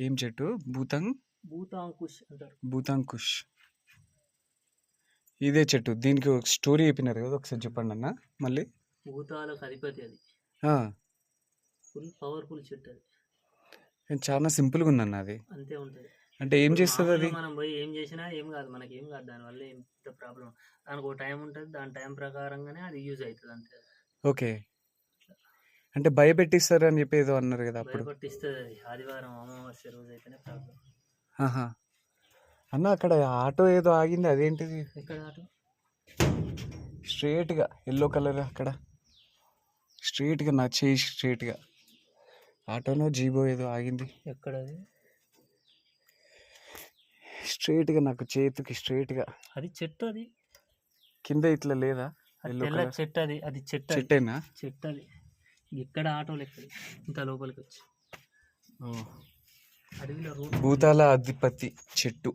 ఏం చెట్టు? భూతాంకుష్ అంటారు. భూతాంకుష్. ఇదే చెట్టు. దీనికి ఒక స్టోరీ చెప్పినారు కదా, ఒకసారి చెప్పండి అన్న మళ్ళీ. భూతాలకు అధిపతి అది. ఫుల్ పవర్ఫుల్ చెట్టు అది. చాలా సింపుల్గా ఉందన్న అది. అంతే ఉంటుంది. అంటే ఏం చేస్తుంది అది? మనం పోయి ఏం చేసినా ఏం కాదు, మనకి ఏం కాదు, దానివల్ల ఏం ప్రాబ్లం. దానికి ఒక టైం ఉంటుంది, దాని టైం ప్రకారంగానే అది యూజ్ అవుతుంది అంతే. ఓకే. అంటే భయపెట్టిస్తారు అని చెప్పి ఏదో అన్నారు కదా అప్పుడు. భయపెట్టిస్తుంది. ఆదివారం అమావాస్య రోజు అయితేనే ప్రాబ్లం. అన్న అక్కడ ఆటో ఏదో ఆగింది, అదేంటిది? ఎక్కడ ఆటో? స్ట్రేట్గా ఎల్లో కలర్ అక్కడ స్ట్రేట్గా నా చేయి స్ట్రేట్గా ఆటోనో జీబో ఏదో ఆగింది. ఎక్కడ అది? స్ట్రేట్గా నాకు చేతికి స్ట్రేట్గా. అది చెట్టు, అది కింద ఇట్లా లేదా? తెల్ల చెట్టు అది. అది చెట్టేనా? చెట్టు అది. ఎక్కడ ఆటోలు ఎక్కడ ఇంత లోపలికి వచ్చి భూతాల అధిపతి చెట్టు.